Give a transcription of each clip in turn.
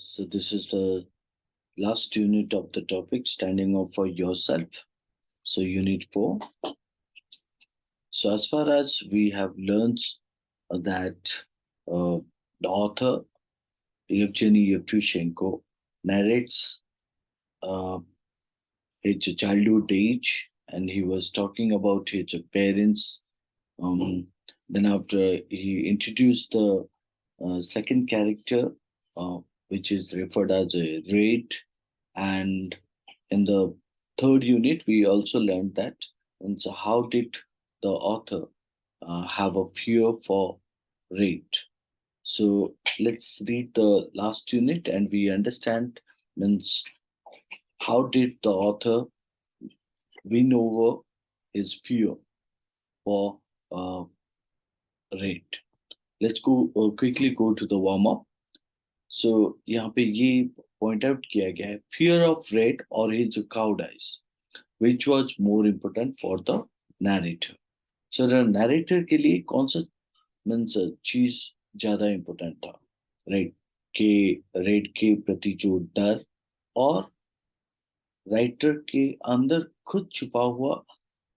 So this is the last unit of the topic, standing up for yourself. So unit 4. So as far as we have learned that the author Yevgeny Yevtushenko narrates uh, his childhood age, and he was talking about his parents. Um, then after he introduced the second character, uh, which is referred as a raid, and in the third unit, we also learned that. And so, how did the author have a fear for raid? So, let's read the last unit and we understand means how did the author win over his fear for raid. Let's go quickly go to the warm up. So यहाँ पे ये point out किया गया है fear of raid or his cowardice, which was more important for the narrator. So the narrator के लिए कौन सा मीन्स चीज ज्यादा इम्पोर्टेंट था, राइट? के रेड के प्रति जो डर और राइटर के अंदर खुद छुपा हुआ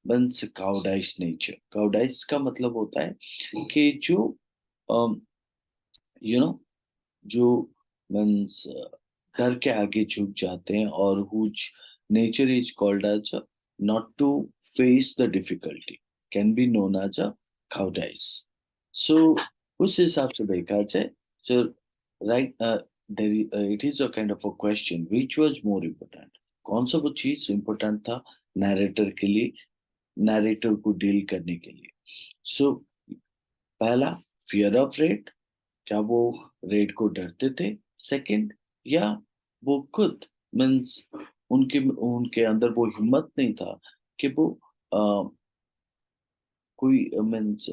मीन्स काउडाइस नेचर. काउडाइस का मतलब होता है कि जो यू नो जो मीन्स डर के आगे झुक जाते हैं और whose nature is called as not to face the difficulty can be known as a cowardice. So उस हिसाब से देखा जाए so right it is a kind of a question which was more important. कौन सा वो चीज इम्पोर्टेंट था नैरेटर के लिए, नैरेटर को डील करने के लिए? सो पहला फियर ऑफ रेड, क्या वो रेड को डरते थे? सेकंड, या वो खुद मीन्स उनके उनके अंदर वो हिम्मत नहीं था कि वो कोई मीन्स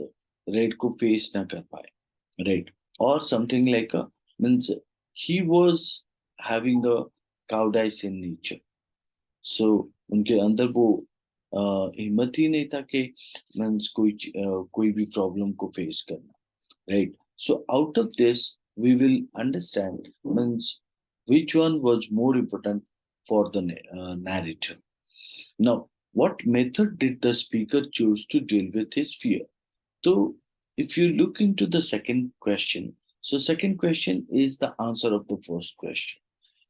रेड को फेस ना कर पाए, राइट? और something like means he was having a cowardice in nature. So उनके अंदर वो हिम्मत ही नहीं था कि मीन्स कोई भी प्रॉब्लम को फेस करना, right? So out of this, we will understand means which one was more important for the narrator. Now, what method did the speaker choose to deal with his fear? So, if you look into the second question, so second question is the answer of the first question.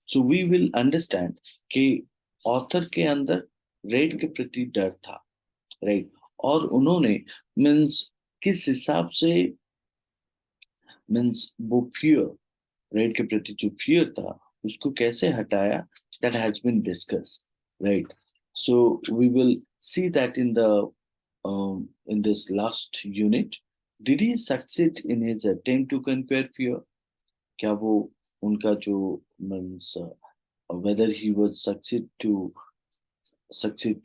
So we will understand कि author के अंदर red के प्रति डर था, right? और उन्होंने means किस हिसाब से मीन्स वो फियर, राइट, के प्रति जो फियर था उसको कैसे हटाया, that has been discussed, right? So we will see that in this last unit. Did he succeed in his attempt to conquer fear? क्या वो उनका जो means whether he was succeed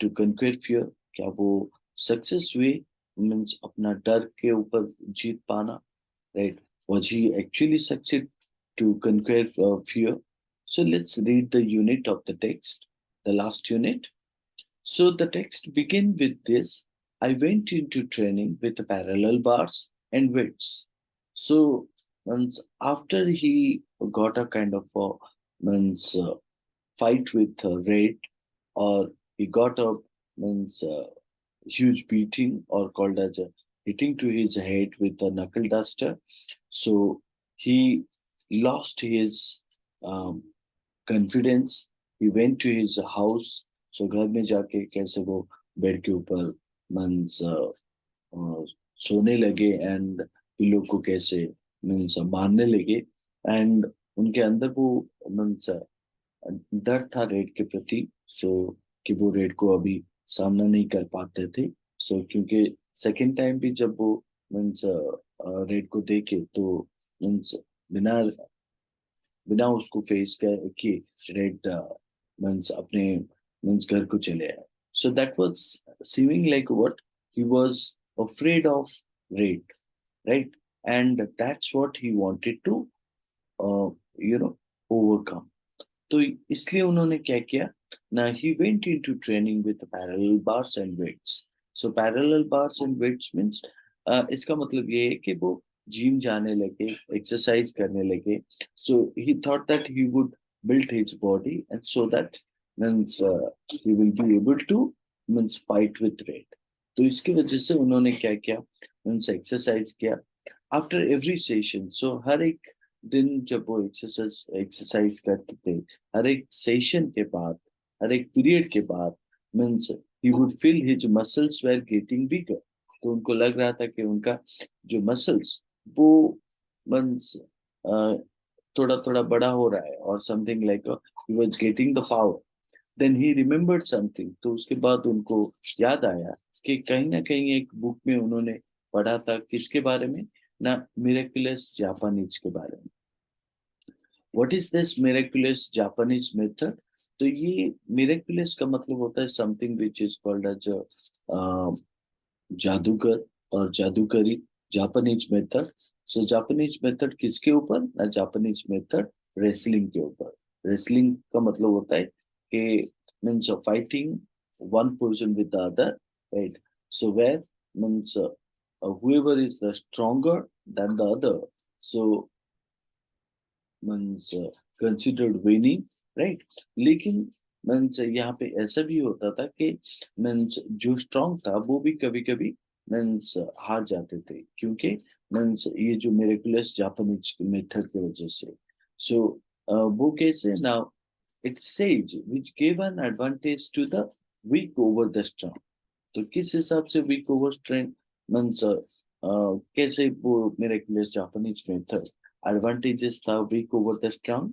to conquer fear, क्या वो success हुए means अपना डर के ऊपर जीत पाना, right? Was he actually succeed to conquer fear? So let's read the unit of the text, the last unit. So the text begin with this: I went into training with parallel bars and weights. So once after he got a kind of a means fight with Red, or he got a means huge beating or called as a hitting to his head with a knuckle duster. So he lost his confidence. He went to his house. So घर में जाके कैसे वो bed के ऊपर means सोने लगे and pillow को कैसे मीन्स मारने लगे. एंड उनके अंदर वो मीन्स डर था रेड के प्रति. सो कि वो रेड को अभी सामना नहीं कर पाते थे. सो क्योंकि सेकेंड टाइम भी जब वो मीन्स रेड को देखे तो मीन्स बिना बिना उसको फेस कर कि रेड मीन्स अपने मीन्स घर को चले आए. So that was seeming like what he was afraid of red, right? And that's what he wanted to overcome. तो इसलिए उन्होंने क्या किया ना, he went into training with parallel bars and weights. So parallel bars and weights means इसका मतलब ये है कि वो जिम जाने लगे, एक्सरसाइज करने लगे. So he thought that he would build his body, and so that means he will be able to means fight with red. तो इसकी वजह से उन्होंने क्या किया, मीन्स एक्सरसाइज किया आफ्टर एवरी सेशन. सो हर एक दिन जब वो एक्सरसाइज करते थे, हर एक सेशन के बाद, हर एक पीरियड के बाद, means he would feel his muscles were getting bigger. तो उनको लग रहा था कि उनका जो मसल्स वो मीन्स थोड़ा थोड़ा बड़ा हो रहा है, और something like he was getting the power. Then he remembered something. तो उसके बाद उनको याद आया कि कहीं ना कहीं एक बुक में उन्होंने पढ़ा था, किसके बारे में ना, मिरेकुलस जापानीज के बारे में. What is this miraculous Japanese method? तो ये मिरेकुलस का मतलब होता है something which is called as जादूगर और जादूगरी. Japanese method. So Japanese method किसके ऊपर ना, जापानीज मेथड रेसलिंग के ऊपर. रेसलिंग का मतलब होता है कि means fighting one person with the other, right? So where means whoever is the stronger than the other, so means considered winning, right? लेकिन मीन्स यहाँ पे ऐसा भी होता था कि मीन्स जो स्ट्रांग था वो भी कभी कभी मीन्स हार जाते थे, क्योंकि मीन्स ये जो मिरेकुलस जापानीज मेथड की वजह से. सो वो कैसे ना, it says which give an advantage to the weak over the strong. तो किस हिसाब से वीक ओवर स्ट्रेंथ मीन्स कैसे वो miraculous Japanese method advantages the weak over the strong.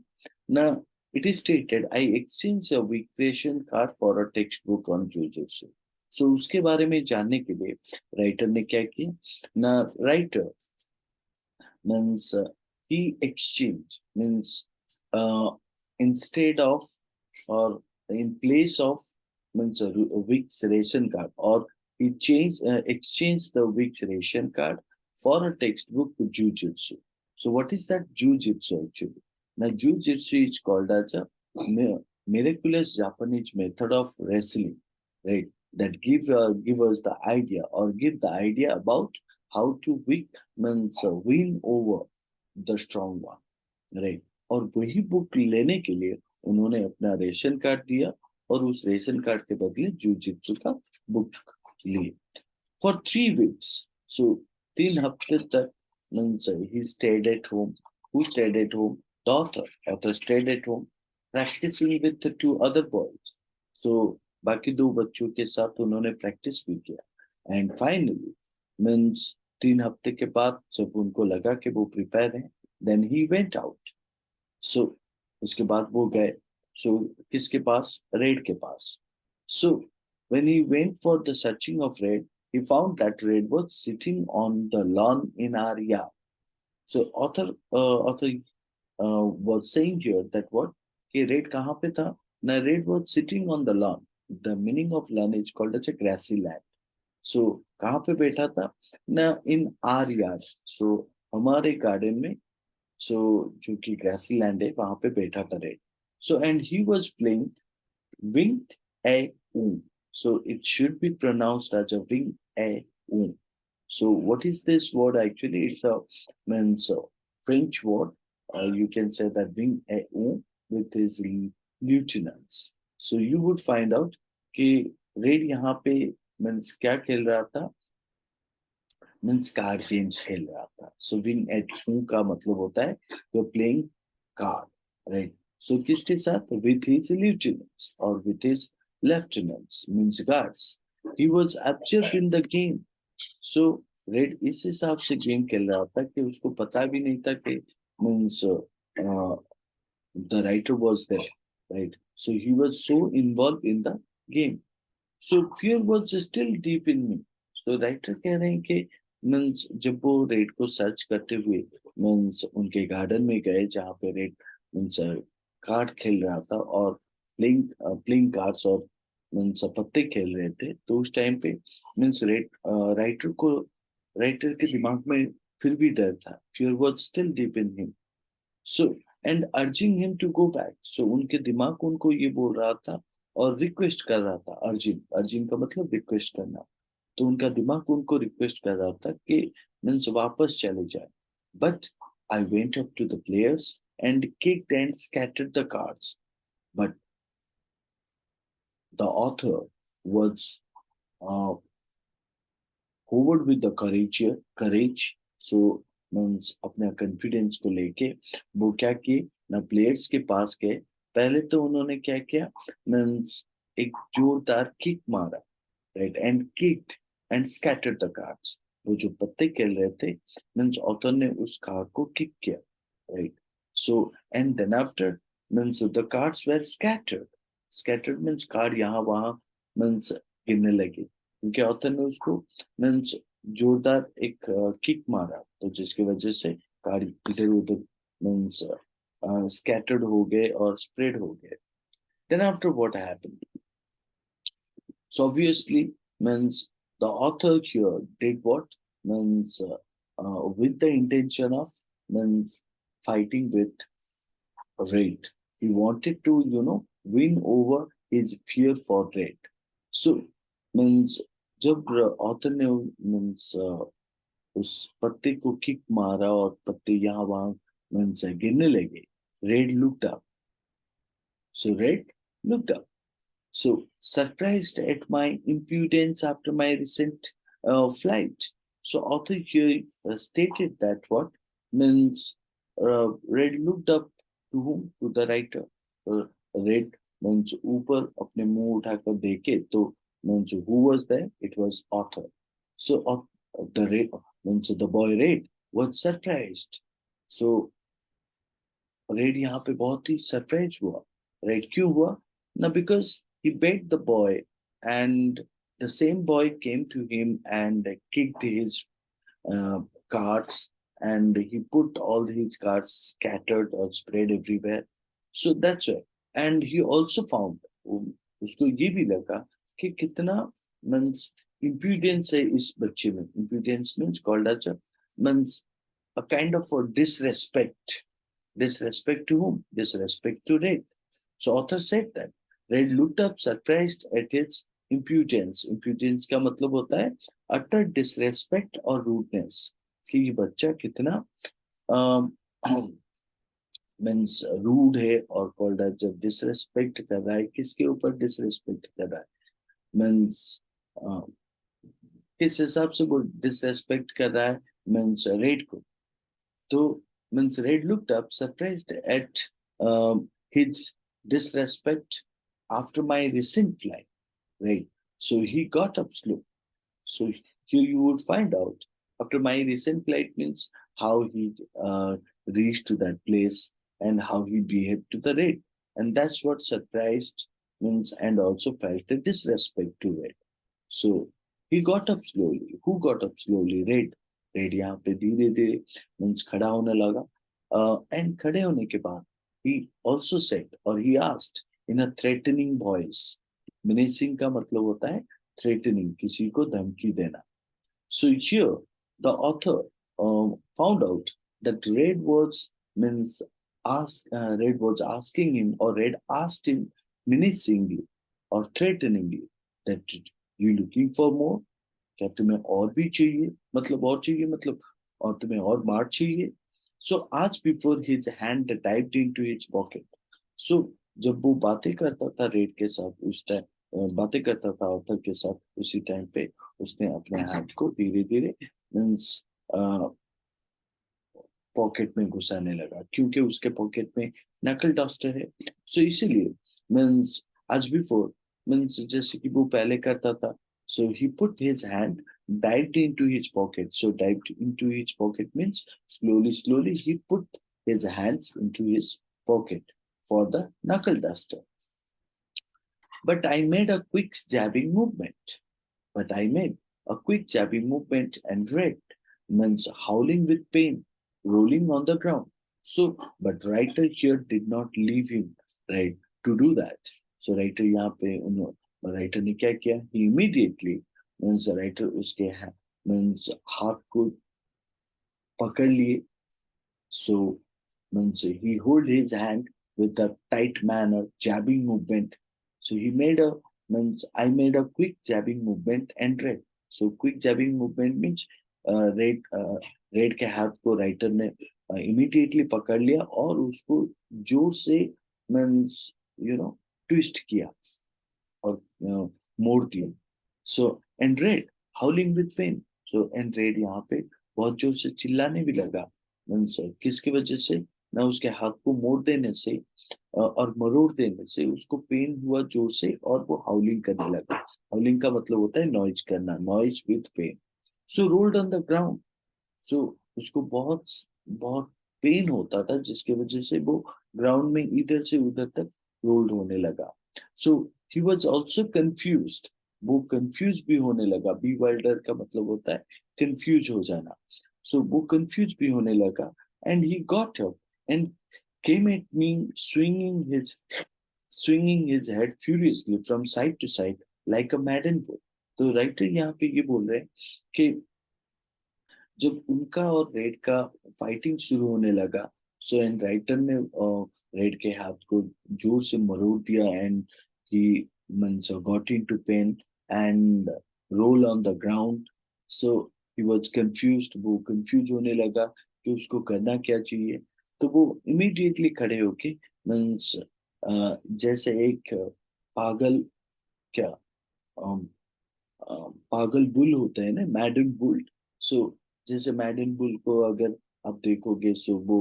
Now, it is stated, I exchange a weak creation card for a textbook on jujitsu. So उसके बारे में जानने के लिए राइटर ने क्या किया ना, writer means he exchange means instead of or in place of means a week's ration card, or he exchange the week's ration card for a textbook to jujitsu. So what is that jujitsu actually? Now jujitsu is called as a miraculous Japanese method of wrestling, right? That give us the idea, or give the idea about how to means win over the strong one, right? और वही book लेने के लिए उन्होंने अपना ration card दिया, और उस रेशन कार्ड के बदले जूजित्सु का बुक लिए फॉर 3 weeks. सो 3 हफ्ते तक means he stayed at home. Who stayed at home? The author stayed at home practicing with 2 other boys. So बाकी 2 बच्चों के साथ उन्होंने प्रैक्टिस भी किया. एंड फाइनली मीन्स 3 हफ्ते के बाद जब उनको लगा कि वो प्रिपेयर हैं, देन ही वेंट आउट. सो उसके बाद वो गए. सो किसके पास? रेड के पास. सो when he went for the searching of Red, he found that Red was sitting on the lawn in our yard. So author was saying here that what? कि Red कहाँ पे था? ना, Red was sitting on the lawn. The meaning of lawn is called as a grassy land. So कहाँ पे बैठा था ना, in our yard. So हमारे गार्डन में, सो जो कि ग्रासी लैंड है वहां पे बैठा था Red. So and he was playing vingt-et-un. So it should be pronounced as a vingt-et-un. So what is this word actually? It's a means French word. You can say that wing a with his lieutenants. So you would find out कि red यहाँ पे means क्या खेल रहा था, means card games खेल रहा था. सो विन एट होम का मतलब होता है you playing card, right? So किसके साथ? विथ हिज लिeutenants और with his lieutenants means guards. He was absorbed in the game. So Red इस हिसाब से गेम खेल रहा था कि उसको पता भी नहीं था कि means the writer was there, right? So he was so involve in the game. So fear was still deep in me. So writer कह रहे हैं कि मीन्स जब वो रेड को सर्च करते हुए मीन्स उनके गार्डन में गए जहाँ पे रेड मीन्स कार्ड खेल रहा था, और प्लेइंग प्लेइंग कार्ड्स और मीन्स पत्ते खेल रहे थे, तो उस टाइम पे मीन्स रेड राइटर के दिमाग में फिर भी डर था. Fear was still deep in him. So and urging him to go back. So उनके दिमाग उनको ये बोल रहा था और रिक्वेस्ट कर रहा था. अर्जिंग, अर्जिंग का मतलब रिक्वेस्ट करना. तो उनका दिमाग उनको रिक्वेस्ट कर रहा था कि मीन्स वापस चले जाए. But I went up to the players and kicked and scattered the cards. But the author was uh, forward with the courage. So means अपने कॉन्फिडेंस को लेके वो क्या किए ना प्लेयर्स के पास गए. पहले तो उन्होंने क्या किया मीन्स एक जोरदार किक मारा, right, and kicked and scattered the cards. वो जो पत्ते खेल रहे थे मीन्स ऑथर ने उस कार्ड को किक किया, right. So and then after means the cards were scattered means card यहाँ वहां मीन्स गिरने लगे क्योंकि ऑथर ने उसको मीन्स जोरदार एक किक मारा, तो जिसकी वजह से कार्ड इधर उधर मीन्स scattered हो गए और spread हो गए. Then after what happened? So obviously means the author here did what means with the intention of means fighting with Red. He wanted to win over his fear for Red. So means जब author ने means उस पत्ते को kick मारा और पत्ते यहाँ वहां मीन्स गिरने लगे, Red looked up. So Red looked up. So, surprised at my impudence after my recent flight. So, author here stated that what means Red looked up to whom? To the writer. Red means ऊपर अपने मुंह उठाकर देखे तो means who was there? It was author. So, the Red means the boy Red was surprised. So, Red यहाँ पे बहुत ही surprise हुआ, राइट. क्यों हुआ ना? Because he begged the boy and the same boy came to him and kicked his cards and he put all his cards scattered or spread everywhere. So that's why. And he also found उसको ये भी लगा कि कितना means impudence है इस बच्चे में. Impudence means called as a means a kind of a disrespect. Disrespect to whom? Disrespect to Red. So author said that Red looked up surprised at its impudence. Impudence का मतलब होता है utter disrespect और rudeness. कि ये बच्चा कितना means rude है और called as जब disrespect कर रहा है, किसके ऊपर disrespect कर रहा है means किस हिसाब से वो disrespect कर रहा है means Red को. तो means Red looked up surprised at his disrespect after my recent flight, right? So he got up slow. So here you would find out after my recent flight means how he reached to that place and how he behaved to the Red. And that's what surprised means and also felt a disrespect to Red. So he got up slowly. Who got up slowly? Red. Red यहाँ पे धीरे धीरे means खड़ा होने लगा. And खड़े होने के बाद he also said or he asked in a threatening voice. menacing का मतलब होता है threatening, किसी को धमकी देना. So here the author found out that Red was means Red was asking him or Red asked him menacingly or threateningly that you looking for more? क्या तुम्हें और भी चाहिए? मतलब और चाहिए मतलब और तुम्हें और मार चाहिए? So asked before his hand dived into his pocket. So जब वो बातें करता था रेड के साथ उस टाइम बातें करता था ऑथर के साथ उसी टाइम पे उसने अपने हाथ को धीरे धीरे मीन्स पॉकेट में घुसाने लगा क्योंकि उसके पॉकेट में नकल डस्टर है. सो इसीलिए मीन्स आज बिफोर मीन्स जैसे कि वो पहले करता था. So he put his hand dived into his pocket. So dived into his pocket means slowly he put his hands into his pocket for the knuckle duster. But I made a quick jabbing movement. But I made a quick jabbing movement and Red means howling with pain, rolling on the ground. So, but writer here did not leave him, right, to do that. So writer यहाँ पे writer ने क्या किया? He immediately means writer उसके means हाथ को पकड़ लिए. So means he hold his hand with a tight manner, jabbing movement. So he made a means I made a quick jabbing movement and Red. So quick jabbing movement means red red के हाथ को writer ने immediately पकड़ लिया और उसको जोर से मीन्स ट्विस्ट किया और मोड़ दिया. So and red howling with pain. So and red यहाँ पे बहुत जोर से चिल्लाने भी लगा. मीन्स किसकी वजह से? ना उसके हाथ को मोड़ देने से और मरोड़ देने से उसको पेन हुआ जोर से और वो हाउलिंग करने लगा. हाउलिंग का मतलब होता है नॉइज करना, noise with pain. So rolled on the ground. So उसको बहुत बहुत पेन होता था जिसकी वजह से वो ग्राउंड में इधर से उधर तक रोल्ड होने लगा. सो ही वॉज ऑल्सो कंफ्यूज. वो कंफ्यूज भी होने लगा. बी वाइल्डर का मतलब होता है कंफ्यूज हो जाना. सो वो कंफ्यूज भी होने लगा. And he got up and came at me swinging his head furiously from side to side like a maddened bull. तो राइटर यहाँ पे ये बोल रहे हैं कि जब उनका और रेड का फाइटिंग शुरू होने लगा, सो एंड राइटर ने रेड के हाथ को जोर से मरोड़ दिया and he means got into pain and roll on the ground. So he was confused. वो कंफ्यूज होने लगा कि उसको करना क्या चाहिए. तो वो इमीडिएटली खड़े होके मींस जैसे एक पागल क्या पागल बुल होता है ना, मैडन बुल. सो जैसे मैडन बुल को अगर आप देखोगे सो वो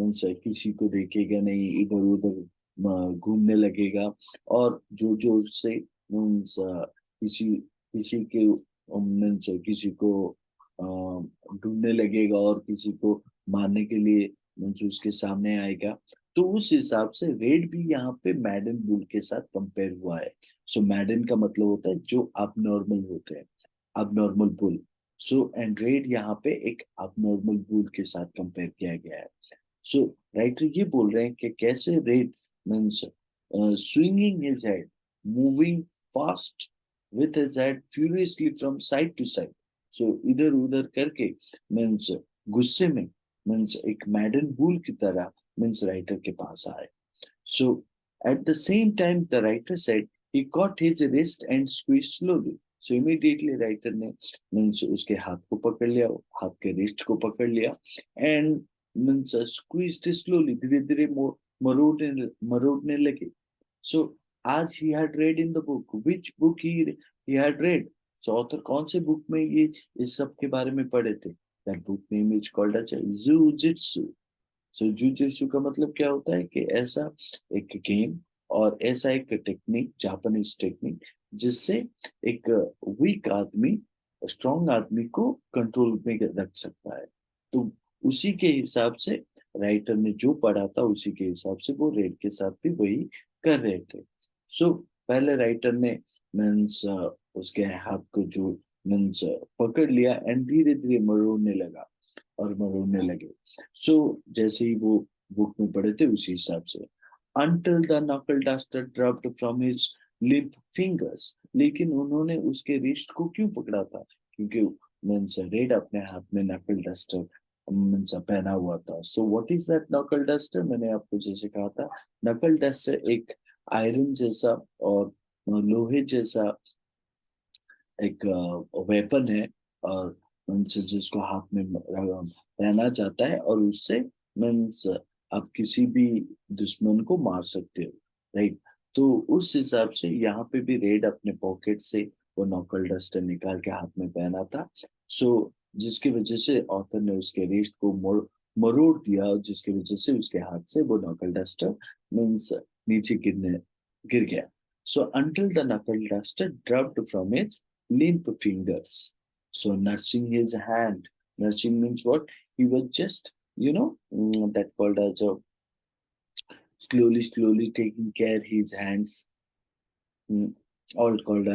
मीन्स किसी को देखेगा नहीं, इधर उधर घूमने लगेगा और जोर जोर से मीन्स किसी किसी के मीन्स किसी को ढूंढने लगेगा और किसी को मारने के लिए मीन्स उसके सामने आएगा. तो उस हिसाब से रेड भी यहाँ पे मैडन बुल के साथ कंपेयर हुआ है. सो मैडन का मतलब होता है जो अबनॉर्मल होते हैं, abnormal bull. So and red यहाँ पे एक अबनॉर्मल बुल के साथ कंपेयर किया गया है. सो राइटर ये बोल रहे हैं कि कैसे Red means swinging his head, moving fast with his head furiously from side to side. So इधर उधर करके मीन्स गुस्से में मीन्स एक मैडन बुल की तरह मीन्स राइटर के पास आए. So at the same time, the writer said he caught his wrist and squeezed slowly. So immediately writer ने means उसके हाथ को पकड़ लिया, हाथ के wrist को पकड़ लिया and means squeezed slowly, धीरे धीरे मरोड़ने लगे. So as he had read in the book, which book he had read? So author कौन से बुक में ये इस सब के बारे में पढ़े थे? That book name is called as Jujitsu. So jujitsu का मतलब क्या होता है कि ऐसा एक गेम और ऐसा एक टेक्निक, जापानीज टेक्निक, जिससे एक वीक आदमी स्ट्रॉन्ग आदमी को कंट्रोल में रख सकता है. तो उसी के हिसाब से राइटर ने जो पढ़ा था उसी के हिसाब से वो रेड के साथ भी वही कर रहे थे. सो पहले राइटर ने मीन्स उसके हाथ को जो मीन्स पकड़ लिया एंड धीरे धीरे मरोड़ने लगा और मरोड़ने लगे. सो जैसे ही वो बुक में पढ़े थे उसी हिसाब से. Until the knuckle duster dropped from his limp fingers. लेकिन उन्होंने उसके रिस्ट को क्यों पकड़ा था? क्योंकि मीन्स रेड अपने हाथ में नकल डस्टर मीन्स पहना हुआ था. सो व्हाट इज दैट नकल डस्टर? मैंने आपको जैसे कहा था, नकल डस्टर एक आयरन जैसा और लोहे जैसा एक वेपन है और मीन्स जिसको हाथ में पहना जाता है और उससे मीन्स आप किसी भी दुश्मन को मार सकते हो, राइट? तो उस हिसाब से यहाँ पे भी रेड अपने पॉकेट से वो नॉकल डस्टर निकाल के हाथ में पहना था. सो जिसकी वजह से ऑथर ने उसके रिस्ट को मरोड़ दिया और जिसकी वजह से उसके हाथ से वो नॉकल डस्टर मीन्स नीचे गिर गया. So until the knuckle duster dropped from its limp fingers. So nursing his hand. Nursing means what? He was just, that called as a slowly taking care his hands. All called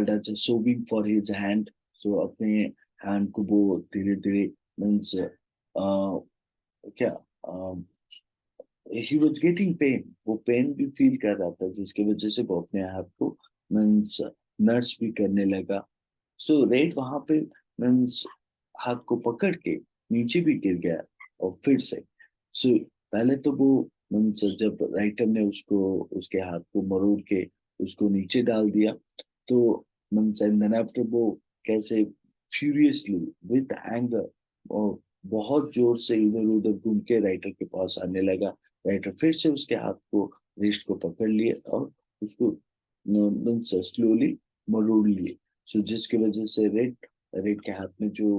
as a sewing for his hand. So अपने hand को वो धीरे धीरे means क्या he was getting pain. वो pen भी feel कर रहा था जिसकी वजह से वो अपने हाथ को मीन्स नर्स भी करने लगा. सो रेड वहां पे मीन्स हाथ को पकड़ के नीचे भी गिर गया और फिर से. सो पहले तो वो मीन्स जब राइटर ने उसको उसके हाथ को मरोड़ के उसको नीचे डाल दिया तो मीन्स एंड देन आफ्टर वो कैसे furiously with anger, और बहुत जोर से इधर उधर घूम के राइटर के पास आने लगा। राइटर फिर से उसके हाथ को, रिस्ट को पकड़ लिए और उसको स्लोली मरोड़ लिए। सो जिसकी वजह से रेड रेड के हाथ में जो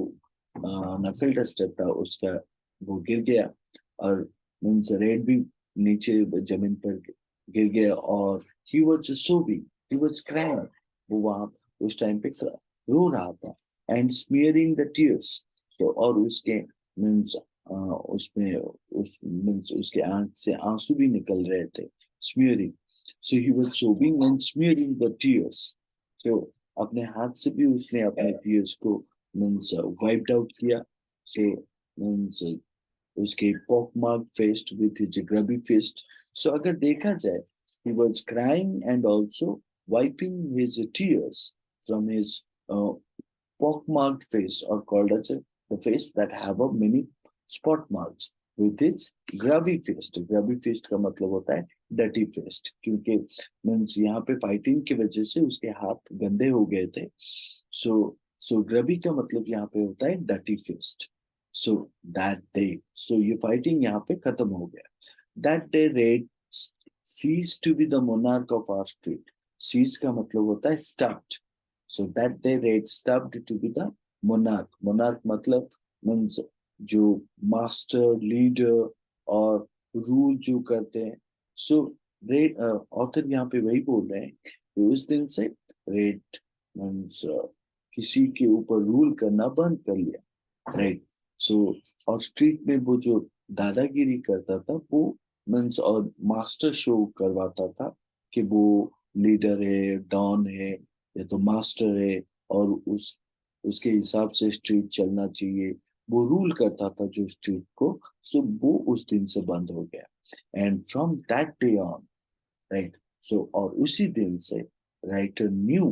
नकल डस्टर था उसका वो गिर गया, और मीन्स रेड भी नीचे जमीन पर गिर गया, और he was सोबिंग, he was crying, वो वहां उस टाइम पे रो रहा था, एंड स्मियरिंग द टीयर्स। तो और उसके मीन्स उसमें उस मीन्स उसके आंख से आंसू भी निकल रहे थे, smearing. So he was sobbing and smearing the tears. So अपने हाथ से भी उसने अपने टीयर्स को मीन्स वाइप्ड आउट किया। सो मीन्स उसके pock mark face with his grubby fist. So अगर देखा जाए, he was crying and also wiping his tears from his pockmarked face, or called as the face that have a many spot marks with its grubby fist. Grubby fist का मतलब होता है डटी fest, क्योंकि means यहाँ पे fighting की वजह से उसके हाथ गंदे हो गए थे। सो सो ग्रबी का मतलब यहाँ पे होता है डटी फेस्ट। सो दैट डे, सो ये फाइटिंग यहाँ पे खत्म हो गया। That day red ceased to be the monarch of our street. Cease का मतलब होता है stopped. So that day Red stopped to be the monarch. Monarch मतलब means जो master, leader और rule जो करते हैं। So Red author यहाँ पे वही बोल रहे हैं कि उस दिन से Red means किसी के ऊपर रूल करना बंद कर लिया, राइट। सो और स्ट्रीट में वो जो दादागिरी करता था वो मीन्स और मास्टर शो करवाता था कि वो लीडर है, डॉन है, या तो मास्टर है, और उसके हिसाब से स्ट्रीट चलना चाहिए, वो रूल करता था जो स्ट्रीट को। सो वो उस दिन से बंद हो गया, and from that day on, right. So और उसी दिन से writer knew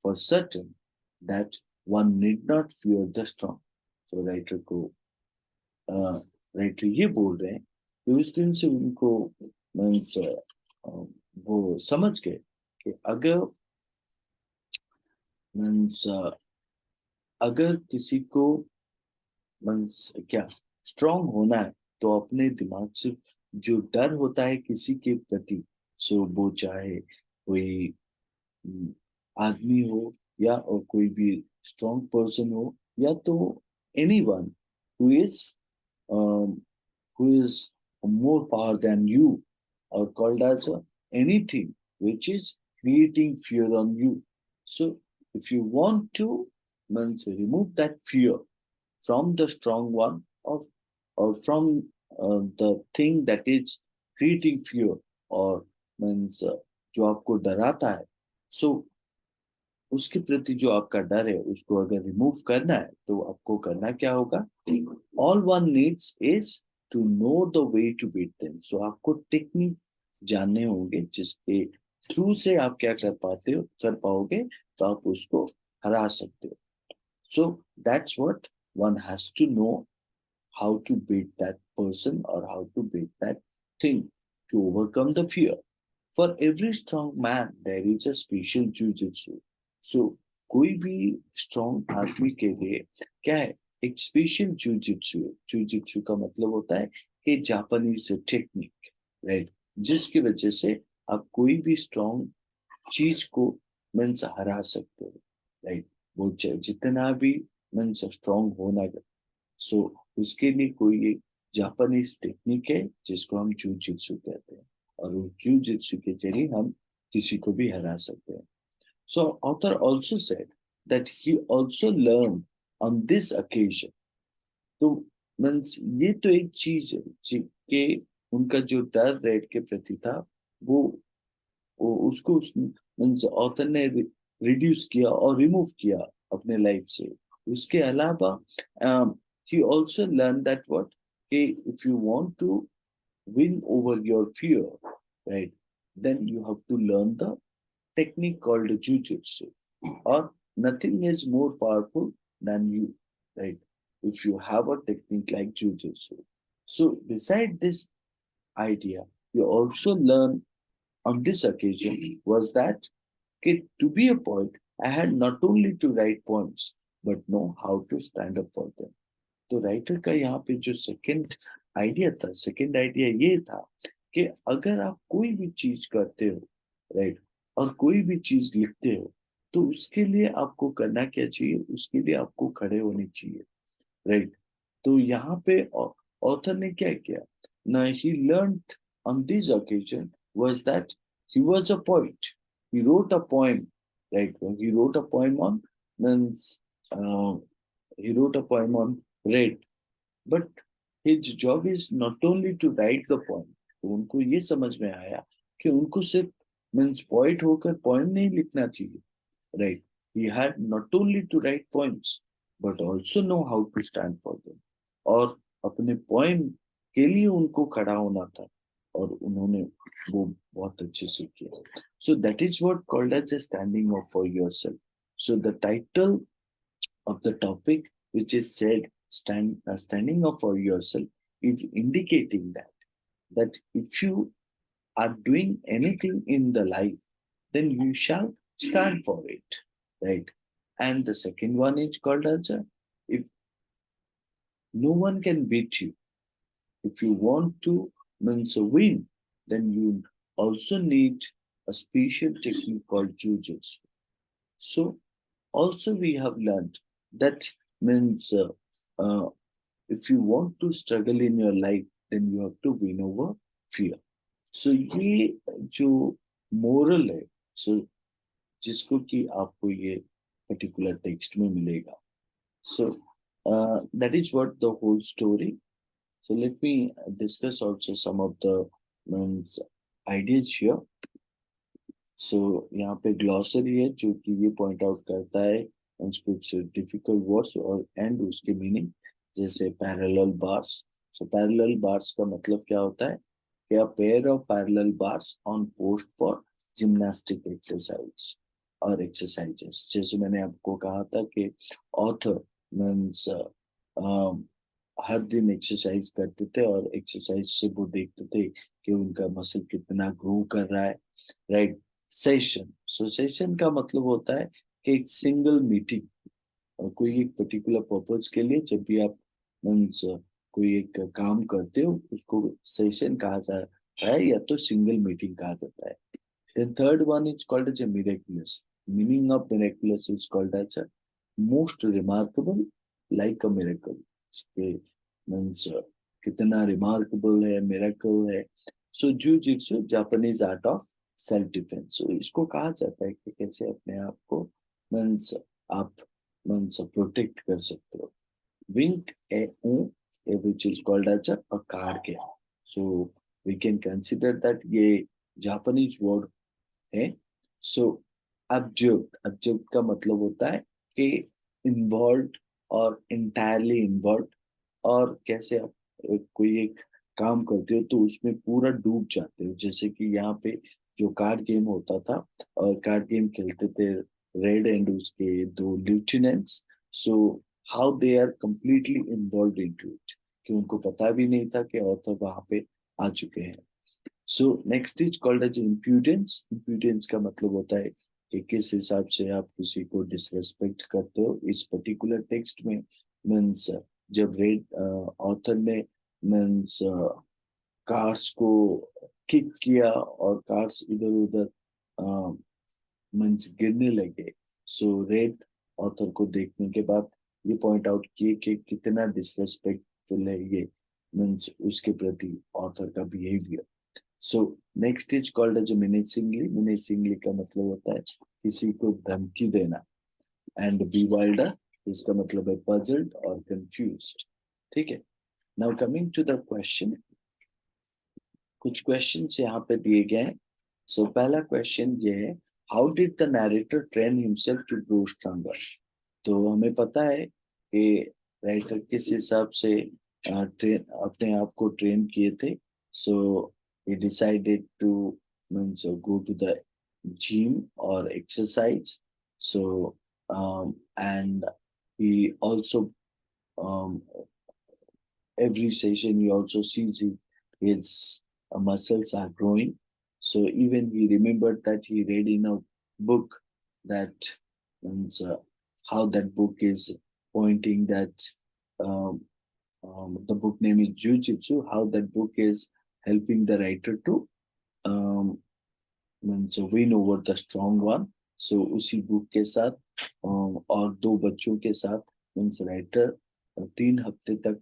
for certain that one need not fear the strong. So writer को राइटर ये बोल रहे हैं कि उस दिन से उनको मीन्स वो समझ गए कि अगर मीन्स अगर किसी को मीन्स क्या स्ट्रांग होना है, तो अपने दिमाग से जो डर होता है किसी के प्रति, सो वो चाहे कोई आदमी हो, या और कोई भी स्ट्रांग पर्सन हो, या तो anyone who is who is more power than you, or called as anything which is creating fear on you. So if you want to means remove that fear from the strong one, or from the thing that is creating fear, or means जो आपको डराता है, so उसके प्रति जो आपका डर है उसको अगर रिमूव करना है तो आपको करना क्या होगा? All one needs is to know the way to beat them. So आपको टेक्निक जानने होंगे जिसके थ्रू से आप क्या कर पाओगे, तो आप उसको हरा सकते हो। So that's what one has to know, how to beat that person और how to beat that thing to overcome the fear. For every strong man, there is a special jujitsu. So, कोई भी strong आदमी के लिए क्या है? एक special jujitsu है। Jujitsu का मतलब होता है कि जापानीज टेक्निक, राइट, जिसकी वजह से आप कोई भी स्ट्रॉन्ग चीज को मीन्स हरा सकते हो, राइट। वो जितना भी मीन्स स्ट्रॉन्ग होना, सो उसके लिए कोई एक जापानीज टेक्निक है जिसको हम जूजित्सु कहते हैं, और उस जूजित्सु के जरिए हम किसी को भी हरा सकते हैं। सो author also said that he also learn on this occasion. तो मीन्स ये तो एक चीज है कि उनका जो डर रेड के प्रति था, वो उसको मीन्स ऑथर ने रिड्यूस किया और रिमूव किया अपने लाइफ से। उसके अलावा he also learned that what, hey, if you want to win over your fear, right, then you have to learn the technique called jujitsu, or nothing is more powerful than you, right, if you have a technique like jujitsu. So beside this idea, you also learn on this occasion was that, okay, to be a poet, I had not only to write poems, but know how to stand up for them. तो writer का यहाँ पे जो second idea ये था कि अगर आप कोई भी चीज करते हो, राइट, और कोई भी चीज लिखते हो, तो उसके लिए आपको करना क्या चाहिए, उसके लिए आपको खड़े होने चाहिए, राइट। तो यहाँ पे ऑथर ने क्या किया ना, he learned on this occasion was that he was a poet, he wrote a poem, right, he wrote a poem on means he wrote a poem on red, but his job is not only to write the poem. तो उनको ये समझ में आया कि उनको सिर्फ means poet होकर पोएम नहीं लिखना चाहिए, right. He had not only to write poems but also know how to stand for them, और अपने पोएम के लिए उनको खड़ा होना था, और उन्होंने वो बहुत अच्छे से किया. So that is what called as a standing up for yourself. So the title of the topic, which is said standing up for yourself, is indicating that if you are doing anything in the life, then you shall stand for it, right? And the second one is called as if no one can beat you, if you want to means win, then you also need a special technique called jujitsu. So also we have learned that means if you want to struggle in your life, then you have to win over fear. So ये जो moral है, so जिसको कि आपको ये particular text में मिलेगा. So that is what the whole story. So let me discuss also some of the means ideas here. सो यहाँ पे ग्लॉसरी है जो कि ये पॉइंट आउट करता है कुछ डिफिकल्ट वर्ड्स और एंड उसके मीनिंग, जैसे पैरेलल बार्स. सो पैरेलल बार्स का मतलब क्या होता है कि a pair of parallel bars on post for gymnastic exercise और एक्सरसाइजेस. जैसे मैंने आपको कहा था कि ऑथर मीन्स हर दिन एक्सरसाइज करते थे और एक्सरसाइज से वो देखते थे कि उनका मसल कितना ग्रो कर रहा है, राइट. सेशन, सो सेशन का मतलब होता है कि एक सिंगल मीटिंग, और कोई एक पर्टिकुलर पर्पज के लिए जब भी आप मीन्स कोई एक काम करते हो उसको सेशन कहा जाता है या तो सिंगल मीटिंग कहा जाता है. The third one is called as a miraculous. Meaning of miraculous is called as a most remarkable, like a miracle. Okay, means कितना remarkable है, miracle है. So jujitsu, Japanese art of self defense. So इसको कहा जाता है कि कैसे अपने आप को means आप means protect कर सकते हो. Wink a which is called as a card game. So we can consider that ये Japanese word है. सो अब्जर्व का मतलब होता है कि इन्वॉल्व और इंटायरली इन्वॉल्व, और कैसे आप कोई एक काम करते हो तो उसमें पूरा डूब जाते हो. जैसे कि यहाँ पे जो कार्ड गेम होता था, और कार्ड गेम खेलते थे रेड एंड उसके दो lieutenants. So how they are completely involve into it, कि उनको पता भी नहीं था कि ऑथर वहां पे आ चुके हैं. So next is called as impudence. Impudence का मतलब होता है कि किस हिसाब से आप किसी को डिसरेस्पेक्ट करते हो. इस पर्टिकुलर टेक्स्ट में मीन्स जब रेड ऑथर ने मीन्स कार्स को किक किया और कार्स इधर उधर मीन्स गिरने लगे, सो रेड ऑथर को देखने के बाद ये पॉइंट आउट किए कि कितना डिसरेस्पेक्टफुल है ये मीन्स उसके प्रति ऑथर का behaviour. So next is called as menacingly. Menacingly का मतलब होता है किसी को धमकी देना. एंड बीवाइल्डर, इसका मतलब है पजल्ड और कंफ्यूज्ड. ठीक है. Now coming to the question, कुछ क्वेश्चंस यहाँ पे दिए गए हैं. सो पहला क्वेश्चन ये है, how did the narrator train himself to grow stronger. तो हमें पता है कि राइटर किस हिसाब से ट्रेन अपने आप को ट्रेन किए थे. सो he decided to means go to the gym or exercise. So and he also um, every session he also sees his muscles are growing. So even he remembered that he read in a book that means how that book is pointing that um, the book name is Jiu-Jitsu, how that book is helping the writer to um, means win over the strong one. So उसी book के साथ और दो बच्चों के साथ means writer 3 हफ्ते तक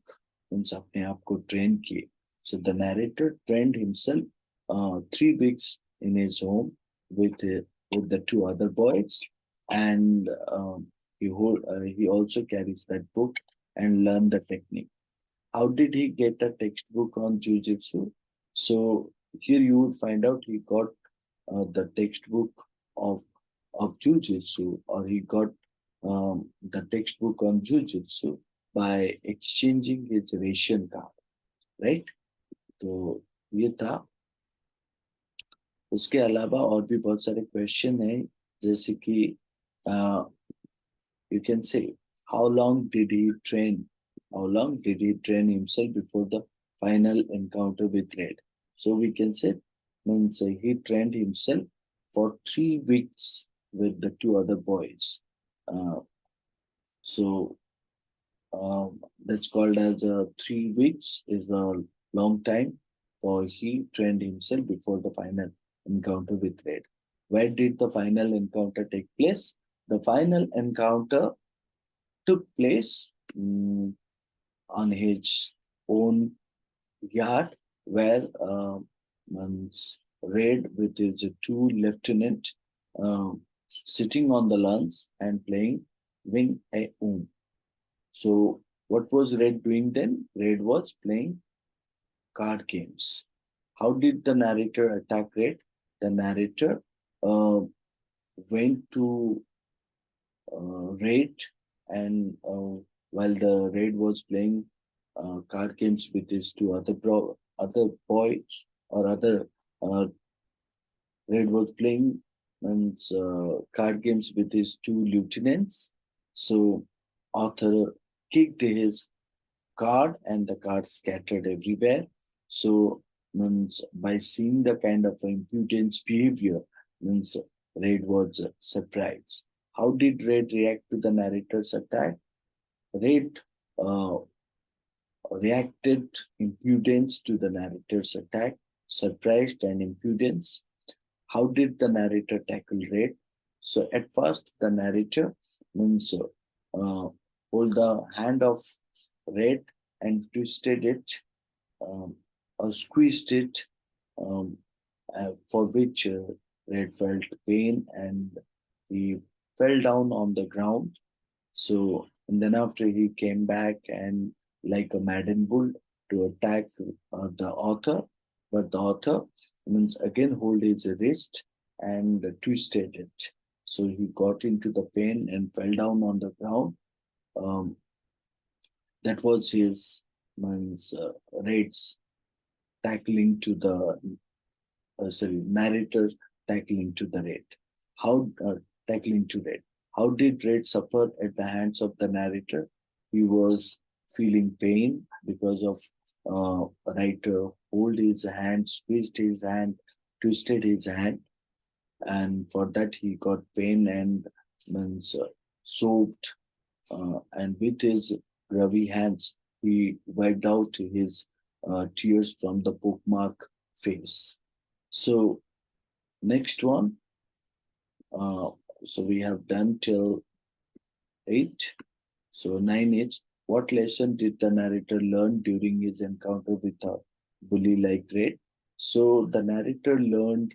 मीन्स अपने आप को ट्रेन किए. So the narrator trained himself 3 weeks in his home with the two other boys, and he also carries that book and learn the technique. How did he get a textbook on Jiu-Jitsu? So here you would find out he got the textbook of Jiu-Jitsu, or he got the textbook on Jiu-Jitsu by exchanging his ration card, right? तो ये था. उसके अलावा और भी बहुत सारे question हैं, जैसे कि you can say how long did he train himself before the final encounter with Red. So we can say means he trained himself for 3 weeks with the two other boys. So that's called as 3 weeks is a long time for he trained himself before the final encounter with Red. Where did the final encounter take place? The final encounter took place on his own yard, where Red with his two lieutenant sitting on the lawns and playing wing a um. So what was Red doing then? Red was playing card games. How did the narrator attack Red? The narrator went to Red, and while the Red was playing card games with his two other boys, or other Red was playing card games with his two lieutenants. So Arthur kicked his card and the card scattered everywhere. So means by seeing the kind of impudence behavior, means Red was surprised. How did Red react to the narrator's attack? Red uh, reacted impudence to the narrator's attack, surprised and impudence. How did the narrator tackle Red? So at first the narrator means hold the hand of Red and twisted it or squeezed it, um, for which Red felt pain and he fell down on the ground. So, and then after he came back and like a maddened bull to attack the author, but the author means again hold his wrist and twisted it. So he got into the pain and fell down on the ground. Um, that was his means Red's tackling to the narrator tackling to the Red. How tackling to Red? How did Red suffer at the hands of the narrator? He was feeling pain because of writer hold his hand, squeezed his hand, twisted his hand, and for that he got pain and means soaked, and with his grubby hands he wiped out his tears from the bookmark face. So next one, so we have done till 8. So 9 is, what lesson did the narrator learn during his encounter with a bully like Red? So the narrator learned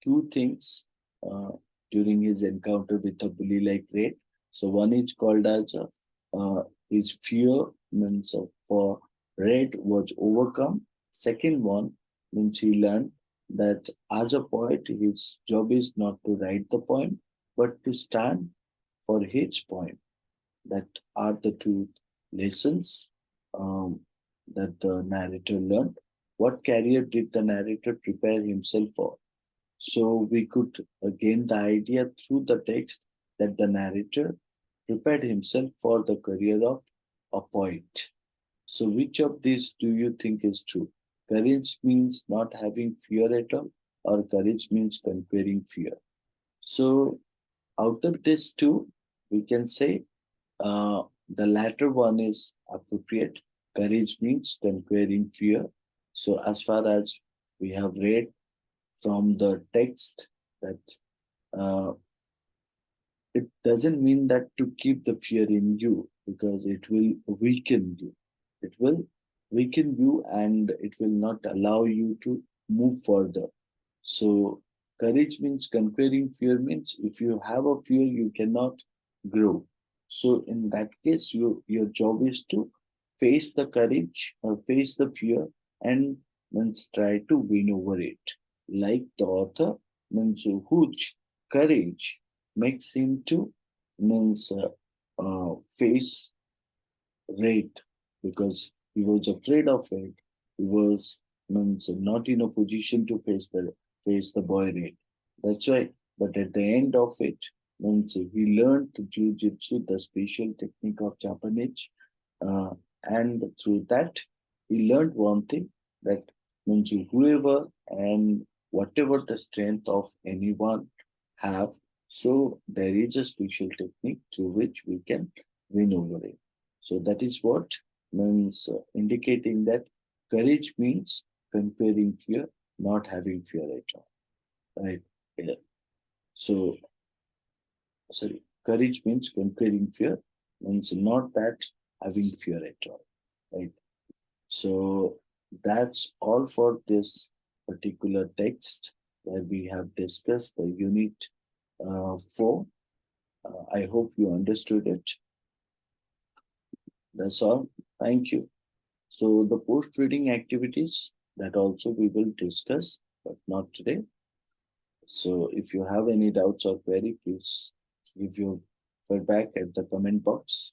two things during his encounter with a bully like Red. So one is called as his fear means for Red was overcome. Second one means he learned that as a poet, his job is not to write the poem, but to stand for his poem. That are the two lessons that the narrator learned. What career did the narrator prepare himself for? So we could gain the idea through the text that the narrator prepared himself for the career of a poet. So which of these do you think is true? Courage means not having fear at all, or courage means conquering fear. So out of these two, we can say the latter one is appropriate. Courage means conquering fear. So, as far as we have read from the text, that uh, it doesn't mean that to keep the fear in you, because it will weaken you. It will weaken you and it will not allow you to move further. So, courage means conquering fear means if you have a fear, you cannot grow. So, in that case, your job is to face the courage or face the fear and means try to win over it. Like the author means whose courage makes him to means face rate because he was afraid of it. He was means not in a position to face the boy rate. That's why. But at the end of it, means he learned the jujitsu, the special technique of Japanese, uh, and through that he learned one thing that means whoever and whatever the strength of anyone have, so there is a special technique through which we can win over it. So that is what means indicating that courage means conquering fear, not having fear at all. Right? Yeah. So sorry, courage means conquering fear, means not that having fear at all. Right? So that's all for this particular text where we have discussed the unit 4. I hope you understood it. That's all. Thank you. So the post-reading activities that also we will discuss, but not today. So if you have any doubts or query, please give your feedback at the comment box,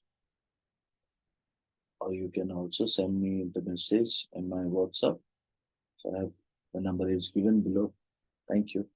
or you can also send me the message in my WhatsApp. So I have the number is given below. Thank you.